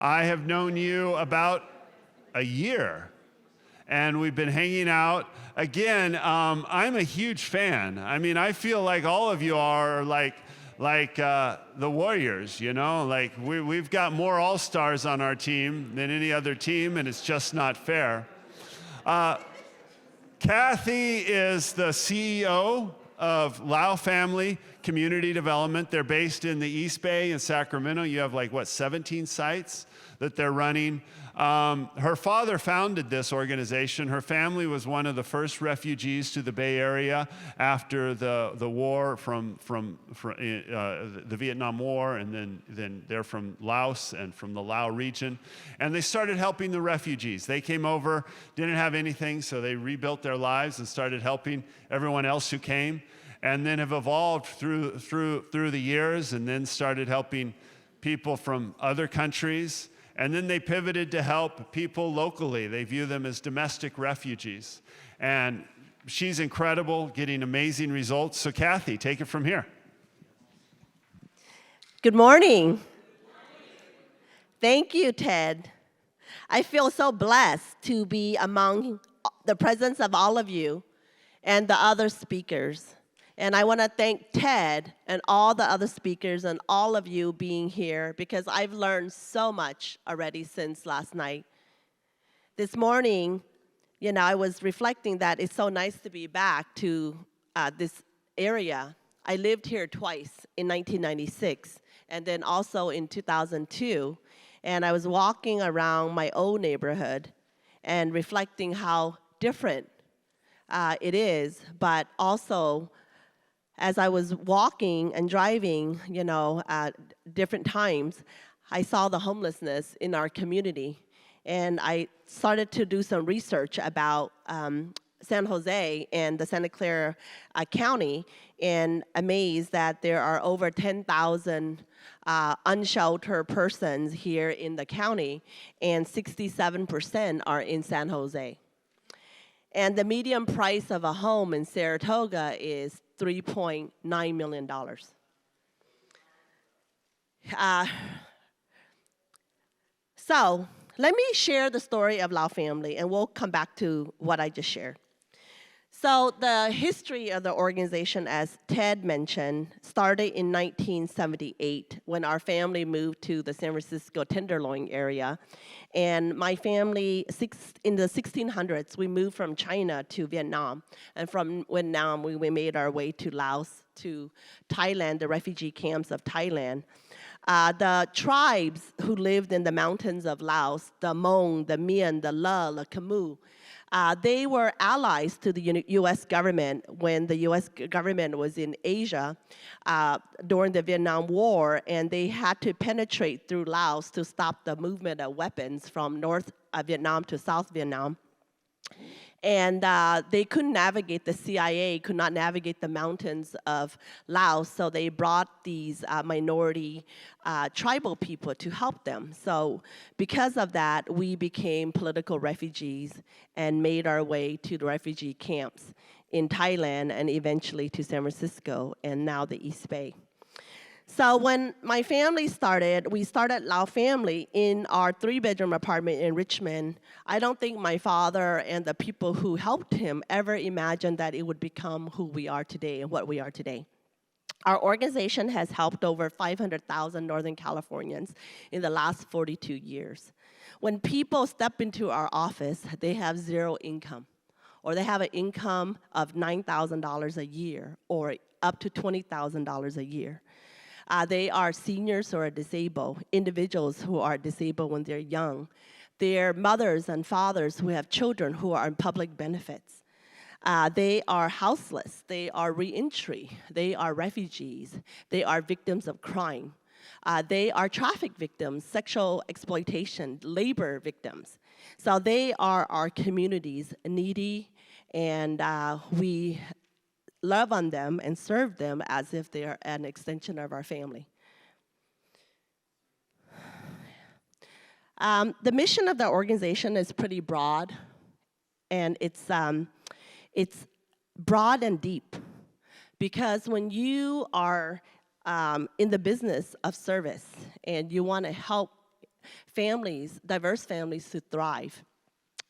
I have known you about a year, and we've been hanging out. Again, I'm a huge fan. I mean, I feel like all of you are like the Warriors, you know? Like, we've got more all-stars on our team than any other team, and it's just not fair. Kathy is the CEO of Lau Family Community Development. They're based in the East Bay in Sacramento. You have like, what, 17 sites that they're running. Her father founded this organization. Her family was one of the first refugees to the Bay Area after the war from the Vietnam War, and then they're from Laos and from the Lao region. And they started helping the refugees. They came over, didn't have anything, so they rebuilt their lives and started helping everyone else who came, and then have evolved through the years, and then started helping people from other countries. And then they pivoted to help people locally. They view them as domestic refugees. And she's incredible, getting amazing results. So Kathy, take it from here. Good morning. Thank you, Ted. I feel so blessed to be among the presence of all of you and the other speakers. And I want to thank Ted and all the other speakers and all of you being here, because I've learned so much already since last night. This morning, you know, I was reflecting that it's so nice to be back to this area. I lived here twice in 1996 and then also in 2002. And I was walking around my old neighborhood and reflecting how different it is, but also as I was walking and driving, you know, at different times, I saw the homelessness in our community. And I started to do some research about San Jose and the Santa Clara County, and amazed that there are over 10,000 unsheltered persons here in the county, and 67% are in San Jose. And the median price of a home in Saratoga is $3.9 million. So let me share the story of Lau Family, and we'll come back to what I just shared. So the history of the organization, as Ted mentioned, started in 1978 when our family moved to the San Francisco Tenderloin area. And my family, in the 1600s, we moved from China to Vietnam. And from Vietnam, we made our way to Laos, to Thailand, the refugee camps of Thailand. The tribes who lived in the mountains of Laos, the Hmong, the Mien, the La, the Khmer, they were allies to the U.S. government when the U.S. government was in Asia during the Vietnam War, and they had to penetrate through Laos to stop the movement of weapons from North Vietnam to South Vietnam. And they couldn't navigate, the CIA could not navigate the mountains of Laos, so they brought these minority tribal people to help them. So because of that, we became political refugees and made our way to the refugee camps in Thailand and eventually to San Francisco and now the East Bay. So when my family started, we started Lau Family in our 3-bedroom apartment in Richmond. I don't think my father and the people who helped him ever imagined that it would become who we are today and what we are today. Our organization has helped over 500,000 Northern Californians in the last 42 years. When people step into our office, they have zero income, or they have an income of $9,000 a year, or up to $20,000 a year. They are seniors who are disabled, individuals who are disabled when they're young. They're mothers and fathers who have children who are on public benefits. They are houseless. They are reentry. They are refugees. They are victims of crime. They are traffic victims, sexual exploitation, labor victims. So they are our community's needy, and we love on them and serve them as if they are an extension of our family. The mission of the organization is pretty broad, and it's broad and deep, because when you are in the business of service and you want to help families, diverse families, to thrive.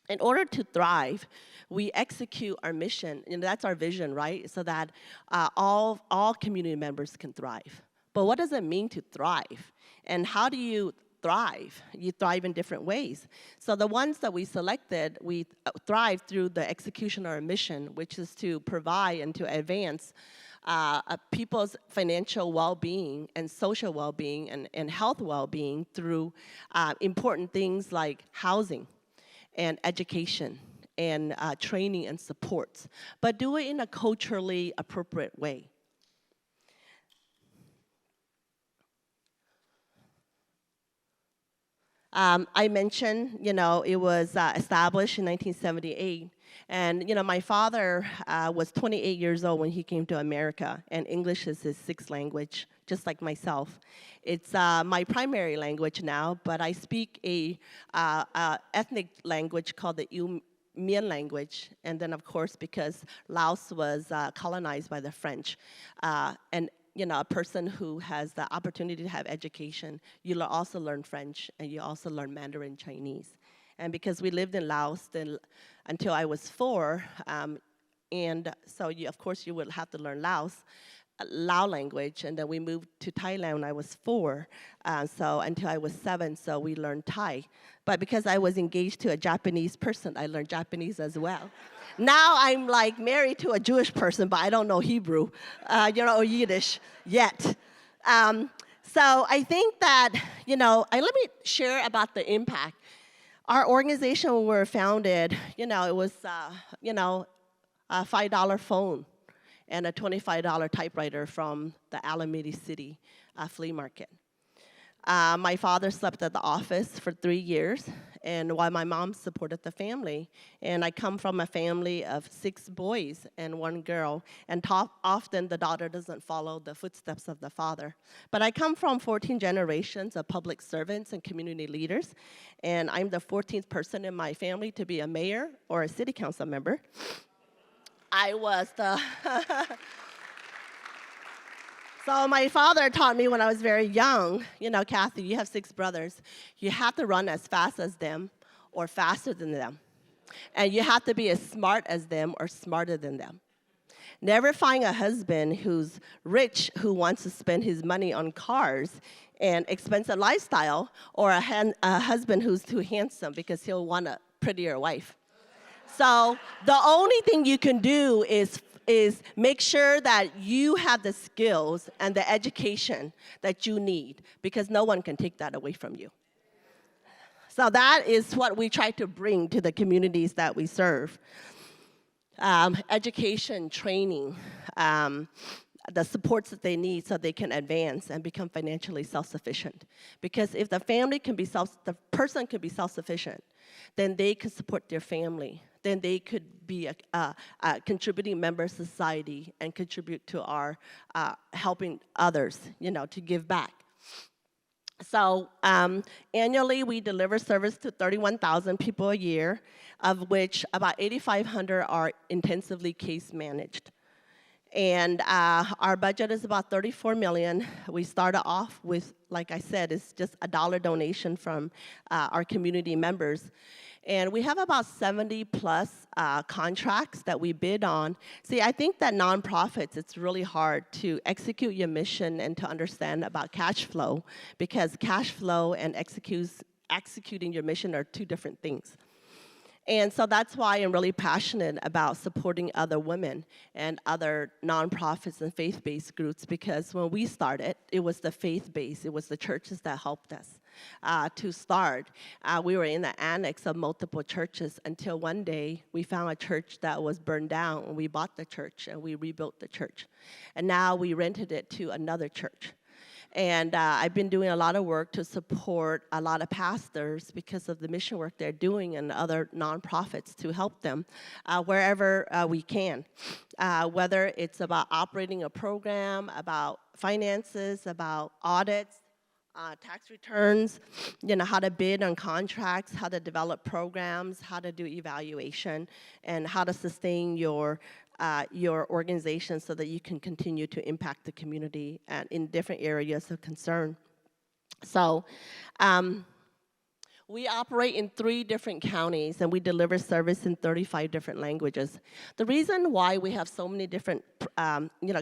In order to thrive, we execute our mission, and that's our vision, right? So that all community members can thrive. But what does it mean to thrive? And how do you thrive? You thrive in different ways. So the ones that we selected, we thrive through the execution of our mission, which is to provide and to advance people's financial well-being and social well-being and health well-being through important things like housing and education and training and supports, but do it in a culturally appropriate way. I mentioned, it was established in 1978. And, my father was 28 years old when he came to America, and English is his sixth language, just like myself. It's my primary language now, but I speak a ethnic language called the Mien language, and then, of course, because Laos was colonized by the French, and a person who has the opportunity to have education, you also learn French, and you also learn Mandarin Chinese. And because we lived in Laos until I was 4, and so of course you would have to learn Lao language, and then we moved to Thailand when I was 4, so until I was 7, so we learned Thai. But because I was engaged to a Japanese person, I learned Japanese as well. Now I'm like married to a Jewish person, but I don't know Hebrew, or Yiddish yet. So I think that, let me share about the impact. Our organization, when we were founded, it was, a $5 phone and a $25 typewriter from the Alameda City flea market. My father slept at the office for 3 years, and while my mom supported the family. And I come from a family of 6 boys and 1 girl, and often the daughter doesn't follow the footsteps of the father. But I come from 14 generations of public servants and community leaders, and I'm the 14th person in my family to be a mayor or a city council member. I was the... So my father taught me when I was very young, Kathy, you have 6 brothers. You have to run as fast as them or faster than them. And you have to be as smart as them or smarter than them. Never find a husband who's rich who wants to spend his money on cars and expensive lifestyle, or a husband who's too handsome because he'll want a prettier wife. So the only thing you can do is make sure that you have the skills and the education that you need, because no one can take that away from you. So that is what we try to bring to the communities that we serve. Education, training, the supports that they need so they can advance and become financially self-sufficient. Because if the person can be self-sufficient, then they can support their family. Then they could be a contributing member of society and contribute to our helping others, to give back. So annually, we deliver service to 31,000 people a year, of which about 8,500 are intensively case managed. And our budget is about $34 million. We started off with, like I said, it's just a $1 donation from our community members. And we have about 70 plus contracts that we bid on. See, I think that nonprofits, it's really hard to execute your mission and to understand about cash flow, because cash flow and executing your mission are 2 different things. And so that's why I'm really passionate about supporting other women and other nonprofits and faith-based groups, because when we started, it was the faith-based, it was the churches that helped us to start. We were in the annex of multiple churches until one day we found a church that was burned down, and we bought the church and we rebuilt the church. And now we rented it to another church. And I've been doing a lot of work to support a lot of pastors because of the mission work they're doing, and other nonprofits to help them wherever we can. Whether it's about operating a program, about finances, about audits, tax returns, how to bid on contracts, how to develop programs, how to do evaluation, and how to sustain your organization so that you can continue to impact the community in different areas of concern. So We operate in 3 different counties, and we deliver service in 35 different languages. The reason why we have so many different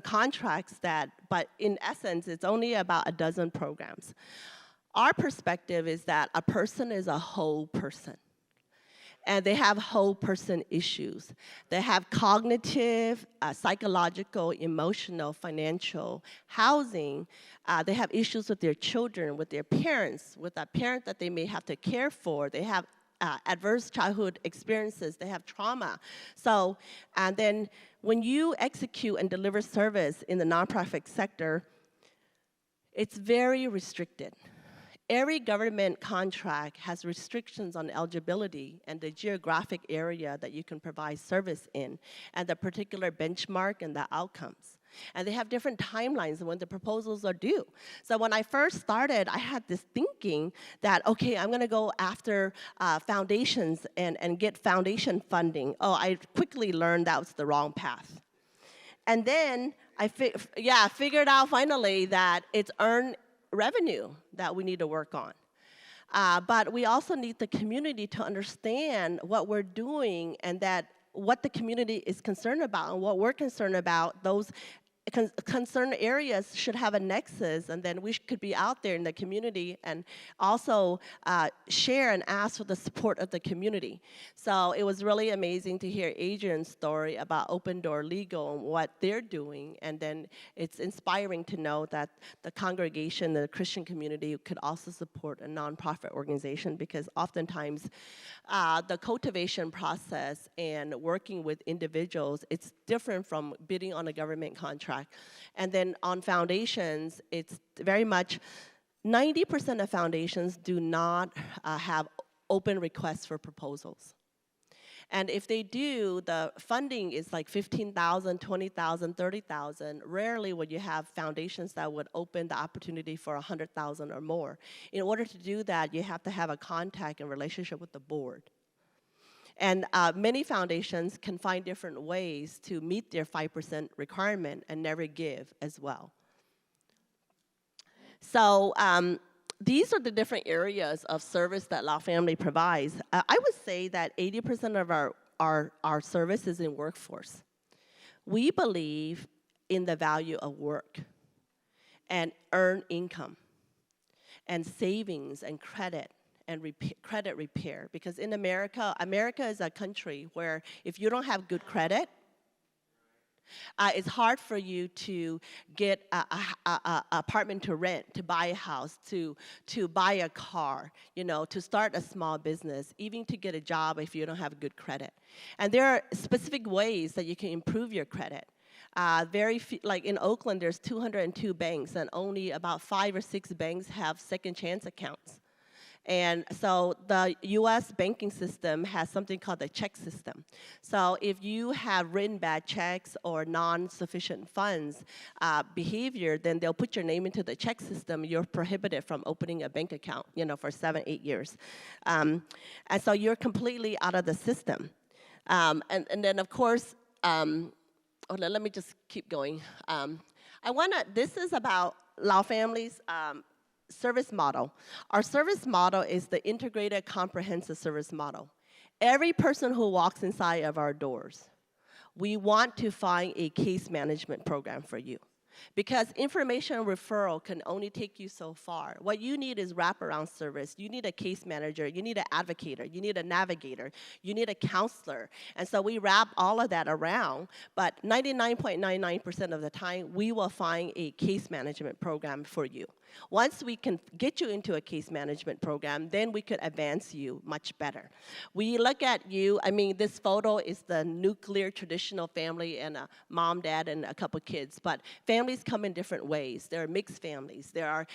contracts but in essence, it's only about a dozen programs. Our perspective is that a person is a whole person. And they have whole person issues. They have cognitive, psychological, emotional, financial, housing. They have issues with their children, with their parents, with a parent that they may have to care for. They have adverse childhood experiences. They have trauma. So, and then when you execute and deliver service in the nonprofit sector, it's very restricted. Every government contract has restrictions on eligibility and the geographic area that you can provide service in, and the particular benchmark and the outcomes. And they have different timelines when the proposals are due. So when I first started, I had this thinking that, okay, I'm gonna go after foundations and get foundation funding. Oh, I quickly learned that was the wrong path. And then I figured out finally that it's earned revenue that we need to work on. But we also need the community to understand what we're doing and that what the community is concerned about and what we're concerned about. Those concerned areas should have a nexus, and then we could be out there in the community and also share and ask for the support of the community. So it was really amazing to hear Adrian's story about Open Door Legal and what they're doing, and then it's inspiring to know that the congregation, the Christian community could also support a nonprofit organization, because oftentimes the cultivation process and working with individuals, it's different from bidding on a government contract. And then on foundations, it's very much 90% of foundations do not have open requests for proposals. And if they do, the funding is like $15,000, $20,000, $30,000. Rarely would you have foundations that would open the opportunity for $100,000 or more. In order to do that, you have to have a contact and relationship with the board. And many foundations can find different ways to meet their 5% requirement and never give as well. So these are the different areas of service that Lao Family provides. I would say that 80% of our service is in workforce. We believe in the value of work and earned income and savings and credit and credit repair. Because in America is a country where if you don't have good credit, it's hard for you to get an apartment to rent, to buy a house, to buy a car, to start a small business, even to get a job if you don't have good credit. And there are specific ways that you can improve your credit. Like in Oakland, there's 202 banks, and only about 5 or 6 banks have second chance accounts. And so the US banking system has something called the check system. So if you have written bad checks or non-sufficient funds behavior, then they'll put your name into the check system. You're prohibited from opening a bank account, for 7-8 years. And so you're completely out of the system. And then of course, let me just keep going. This is about Lao Family's service model. Our service model is the integrated comprehensive service model. Every person who walks inside of our doors, we want to find a case management program for you. Because information referral can only take you so far. What you need is wraparound service. You need a case manager. You need an advocator. You need a navigator. You need a counselor. And so we wrap all of that around. But 99.99% of the time, we will find a case management program for you. Once we can get you into a case management program, then we could advance you much better. We look at you, this photo is the nuclear traditional family and a mom, dad, and a couple kids. But families come in different ways. There are mixed families. There are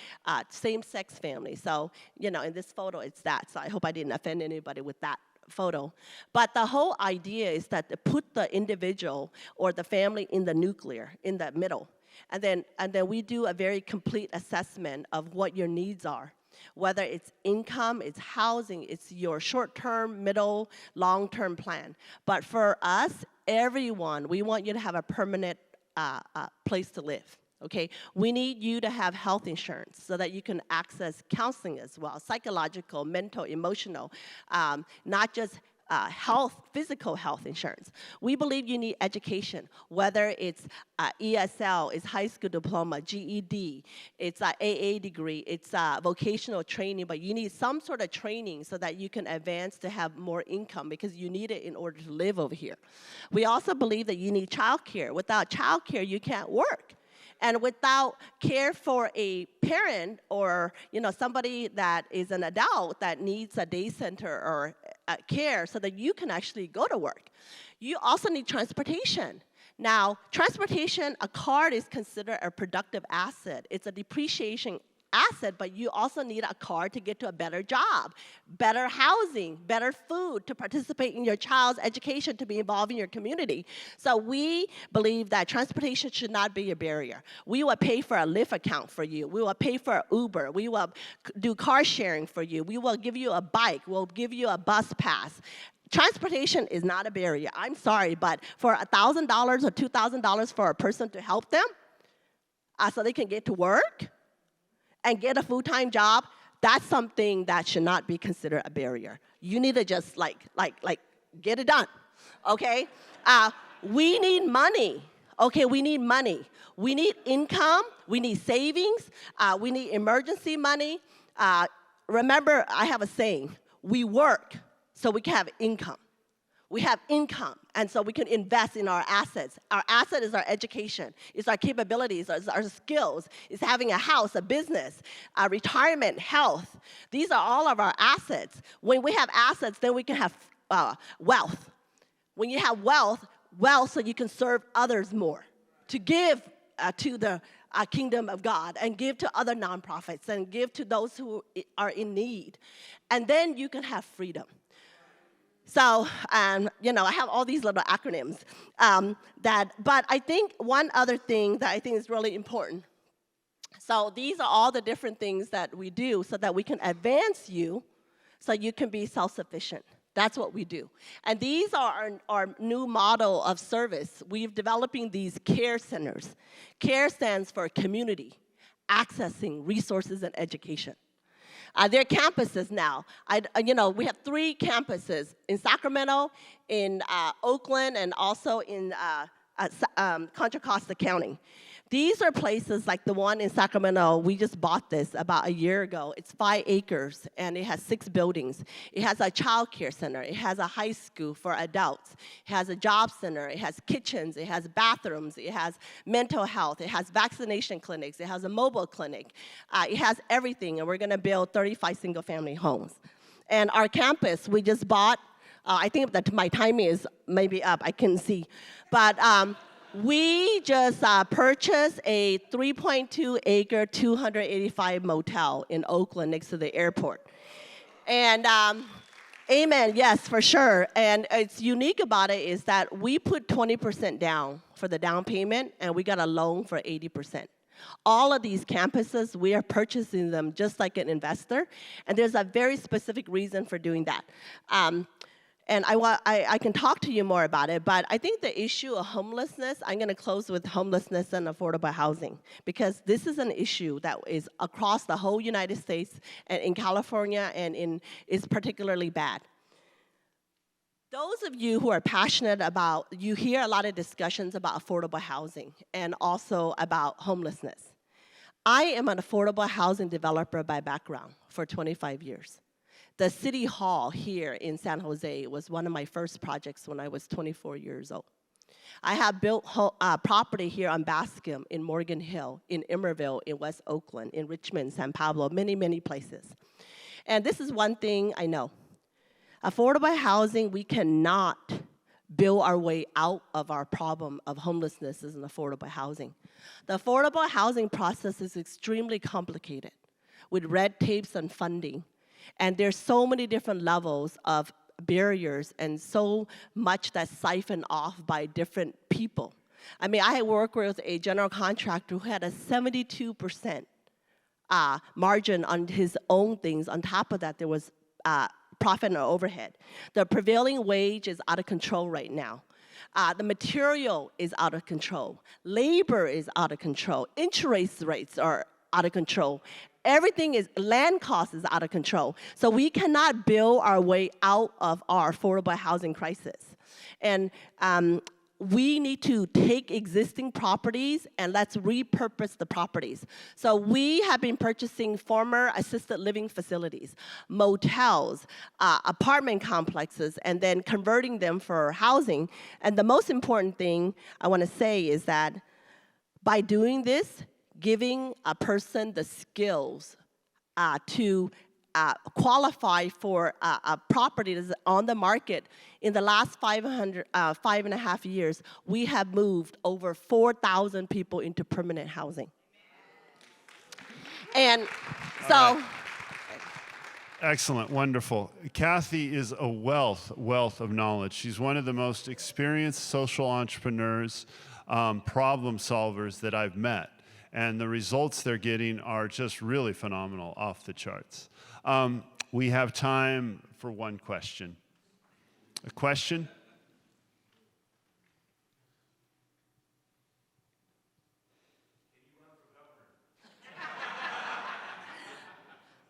same-sex families. So, in this photo, it's that. So I hope I didn't offend anybody with that photo. But the whole idea is that to put the individual or the family in the nuclear, in the middle. And then we do a very complete assessment of what your needs are, whether it's income, it's housing, it's your short-term, middle, long-term plan. But for us, everyone, we want you to have a permanent place to live, okay? We need you to have health insurance so that you can access counseling as well, psychological, mental, emotional, not just physical health insurance. We believe you need education, whether it's ESL, it's high school diploma, GED, it's an AA degree, it's vocational training, but you need some sort of training so that you can advance to have more income because you need it in order to live over here. We also believe that you need childcare. Without childcare, you can't work. And without care for a parent or somebody that is an adult that needs a day center or care so that you can actually go to work, you also need transportation. Now, transportation, a car is considered a productive asset. It's a depreciation asset, but you also need a car to get to a better job, better housing, better food, to participate in your child's education, to be involved in your community. So we believe that transportation should not be a barrier. We will pay for a Lyft account for you. We will pay for Uber. We will do car sharing for you. We will give you a bike. We'll give you a bus pass. Transportation is not a barrier. I'm sorry, but for $1,000 or $2,000 for a person to help them so they can get to work and get a full-time job, that's something that should not be considered a barrier. You need to just get it done, okay? We need money, okay? We need money. We need income. We need savings. We need emergency money. Remember, I have a saying, we work so we can have income. We have income, and so we can invest in our assets. Our asset is our education, it's our capabilities, it's our skills, it's having a house, a business, retirement, health. These are all of our assets. When we have assets, then we can have wealth. When you have wealth so you can serve others more, to give to the kingdom of God, and give to other nonprofits, and give to those who are in need. And then you can have freedom. So, I have all these little acronyms. But I think one other thing that I think is really important. So these are all the different things that we do so that we can advance you so you can be self-sufficient. That's what we do. And these are our new model of service. We're developing these care centers. CARE stands for community, accessing resources and education. They're campuses now. We have 3 campuses in Sacramento, in Oakland, and also in Contra Costa County. These are places like the one in Sacramento. We just bought this about a year ago. It's 5 acres, and it has 6 buildings. It has a child care center. It has a high school for adults. It has a job center. It has kitchens. It has bathrooms. It has mental health. It has vaccination clinics. It has a mobile clinic. It has everything, and we're going to build 35 single-family homes. And our campus, we just bought, I think that my timing is maybe up. I couldn't see. But we just purchased a 3.2-acre, 285 motel in Oakland next to the airport. And amen, yes, for sure. And it's unique about it is that we put 20% down for the down payment, and we got a loan for 80%. All of these campuses, we are purchasing them just like an investor, and there's a very specific reason for doing that. And I can talk to you more about it, but I think the issue of homelessness, I'm going to close with homelessness and affordable housing, because this is an issue that is across the whole United States and in California, and is particularly bad. Those of you who are passionate about, you hear a lot of discussions about affordable housing and also about homelessness. I am an affordable housing developer by background for 25 years. The City Hall here in San Jose was one of my first projects when I was 24 years old. I have built property here on Bascom, in Morgan Hill, in Emerville, in West Oakland, in Richmond, San Pablo, many, many places. And this is one thing I know. Affordable housing, we cannot build our way out of our problem of homelessness as an affordable housing. The affordable housing process is extremely complicated with red tapes and funding. And there's so many different levels of barriers and so much that's siphoned off by different people. I mean, I worked with a general contractor who had a 72% margin on his own things. On top of that, there was profit and overhead. The prevailing wage is out of control right now. The material is out of control. Labor is out of control. Interest rates are out of control. Everything is, land cost is out of control. So we cannot build our way out of our affordable housing crisis. And we need to take existing properties and let's repurpose the properties. So we have been purchasing former assisted living facilities, motels, apartment complexes, and then converting them for housing. And the most important thing I want to say is that by doing this, giving a person the skills to qualify for a property that's on the market. In the last 5.5 years, we have moved over 4,000 people into permanent housing. And so... Excellent, wonderful. Kathy is a wealth of knowledge. She's one of the most experienced social entrepreneurs, problem solvers that I've met. And the results they're getting are just really phenomenal, off the charts. We have time for one question. A question?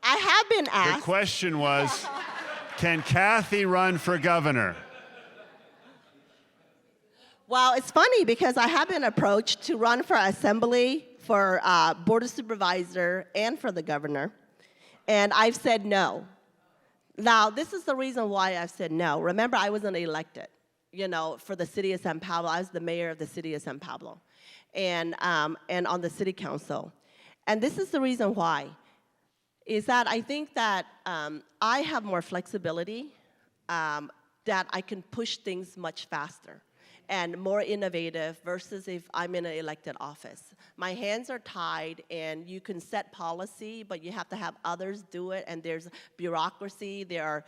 I have been asked. The question was, can Kathy run for governor? Well, it's funny because I have been approached to run for assembly, for board of supervisor, and for the governor. And I've said no. Now, this is the reason why I've said no. Remember, I wasn't elected, for the city of San Pablo. I was the mayor of the city of San Pablo and on the city council. And this is the reason why, is that I think that I have more flexibility, that I can push things much faster and more innovative versus if I'm in an elected office. My hands are tied, and you can set policy, but you have to have others do it, and there's bureaucracy. There are,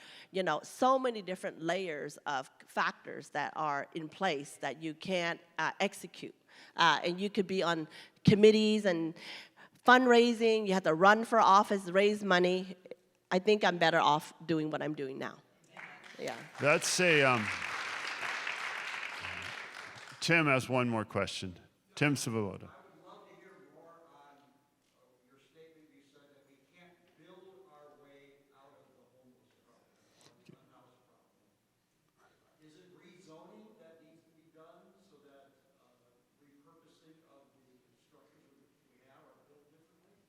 so many different layers of factors that are in place that you can't execute. And you could be on committees and fundraising. You have to run for office, raise money. I think I'm better off doing what I'm doing now. Yeah. That's a... Tim has one more question. Tim Savoda. I would love to hear more on your statement. You said that we can't build our way out of the homeless problem, the unhoused problem. Is it rezoning that needs to be done so that repurposing of the structures we have are built differently?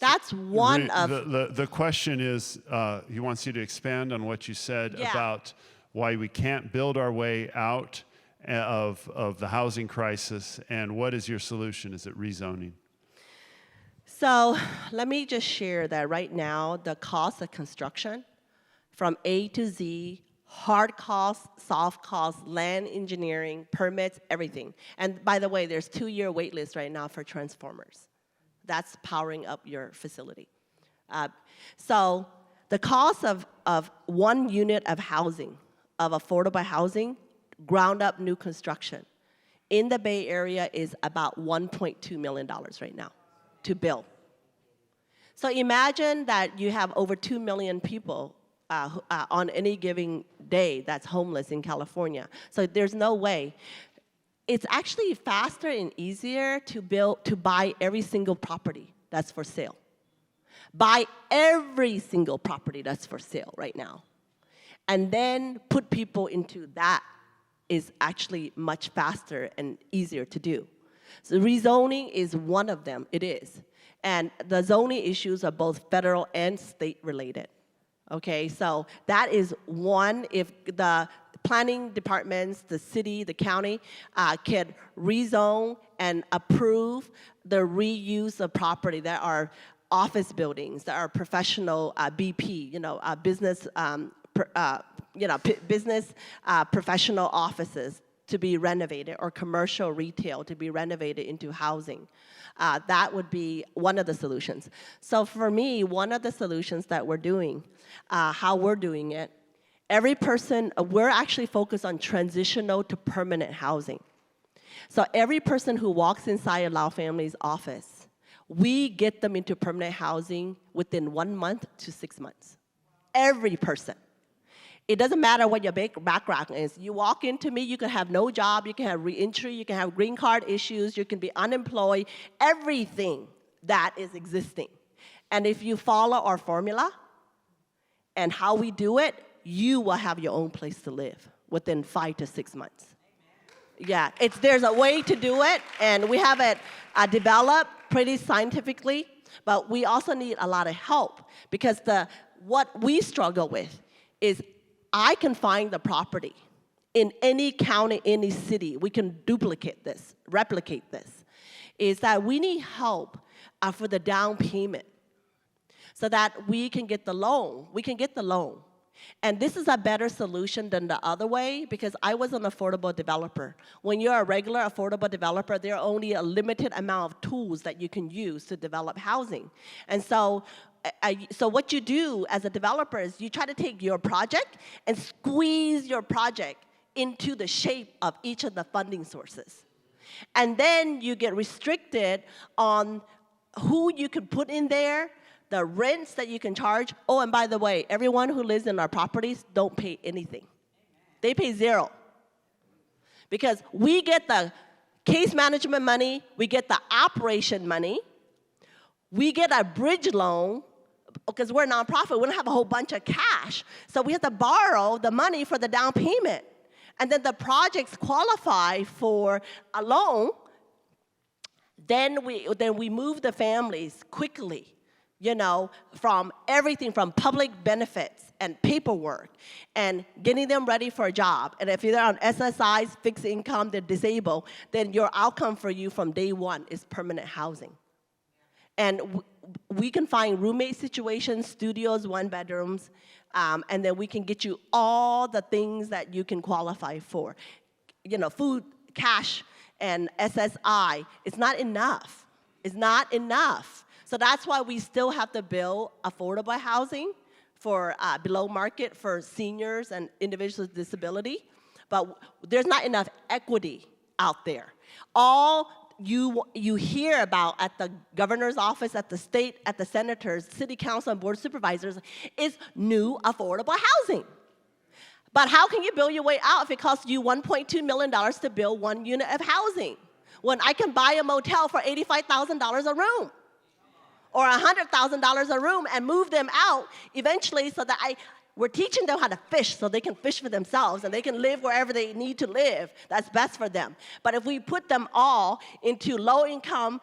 That's one of... The question is, he wants you to expand on what you said about why we can't build our way out of the housing crisis, and what is your solution? Is it rezoning? So let me just share that right now, the cost of construction from A to Z, hard costs, soft costs, land engineering, permits, everything. And by the way, there's 2-year wait list right now for transformers. That's powering up your facility. So the cost of 1 unit of housing, of affordable housing, ground up new construction in the Bay Area is about $1.2 million right now to build. So imagine that you have over 2 million people on any given day that's homeless in California. So there's no way. It's actually faster and easier to buy every single property that's for sale. Buy every single property that's for sale right now. And then put people into that is actually much faster and easier to do. So rezoning is one of them, it is. And the zoning issues are both federal and state related. Okay, so that is one. If the planning departments, the city, the county can rezone and approve the reuse of property that are office buildings, that are professional BP, business business professional offices to be renovated, or commercial retail to be renovated into housing. That would be one of the solutions. So for me, one of the solutions that we're doing, how we're doing it, every person, we're actually focused on transitional to permanent housing. So every person who walks inside a Lao Family's office, we get them into permanent housing within 1 month to 6 months. Every person. It doesn't matter what your background is. You walk into me, you can have no job, you can have reentry, you can have green card issues, you can be unemployed, everything that is existing. And if you follow our formula and how we do it, you will have your own place to live within 5 to 6 months. Yeah, there's a way to do it, and we have it developed pretty scientifically, but we also need a lot of help because what we struggle with is I can find the property in any county, any city. We can duplicate this, replicate this. Is that we need help for the down payment so that we can get the loan. We can get the loan. And this is a better solution than the other way because I was an affordable developer. When you're a regular affordable developer, there are only a limited amount of tools that you can use to develop housing. And so what you do as a developer is you try to take your project and squeeze your project into the shape of each of the funding sources. And then you get restricted on who you can put in there, the rents that you can charge. Oh, and by the way, everyone who lives in our properties don't pay anything. They pay zero. Because we get the case management money, we get the operation money, we get a bridge loan, because we're a nonprofit, we don't have a whole bunch of cash. So we have to borrow the money for the down payment. And then the projects qualify for a loan, then we move the families quickly, from everything from public benefits and paperwork and getting them ready for a job. And if they're on SSIs, fixed income, they're disabled, then your outcome for you from day one is permanent housing. And we can find roommate situations, studios, 1-bedrooms, and then we can get you all the things that you can qualify for. Food, cash, and SSI. It's not enough. It's not enough. So that's why we still have to build affordable housing for below market for seniors and individuals with disability. But there's not enough equity out there. All you hear about at the governor's office, at the state, at the senators, city council, and board of supervisors is new affordable housing. But how can you build your way out if it costs you $1.2 million to build 1 unit of housing when I can buy a motel for $85,000 a room or $100,000 a room and move them out eventually so that we're teaching them how to fish so they can fish for themselves and they can live wherever they need to live. That's best for them. But if we put them all into low-income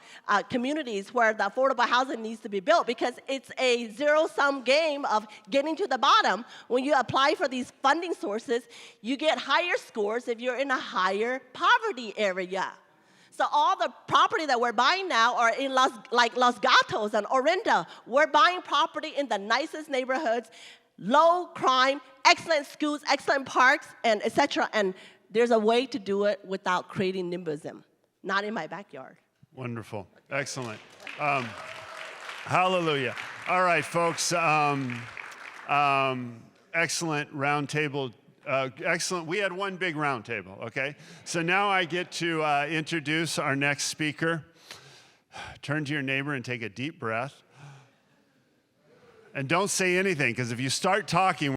communities where the affordable housing needs to be built, because it's a zero-sum game of getting to the bottom. When you apply for these funding sources, you get higher scores if you're in a higher poverty area. So all the property that we're buying now are in Los Gatos and Orinda. We're buying property in the nicest neighborhoods, low crime, excellent schools, excellent parks, and et cetera. And there's a way to do it without creating NIMBYism. Not in my backyard. Wonderful. Excellent. Hallelujah. All right, folks. Excellent roundtable. Excellent. We had one big roundtable, okay? So now I get to introduce our next speaker. Turn to your neighbor and take a deep breath. And don't say anything, because if you start talking,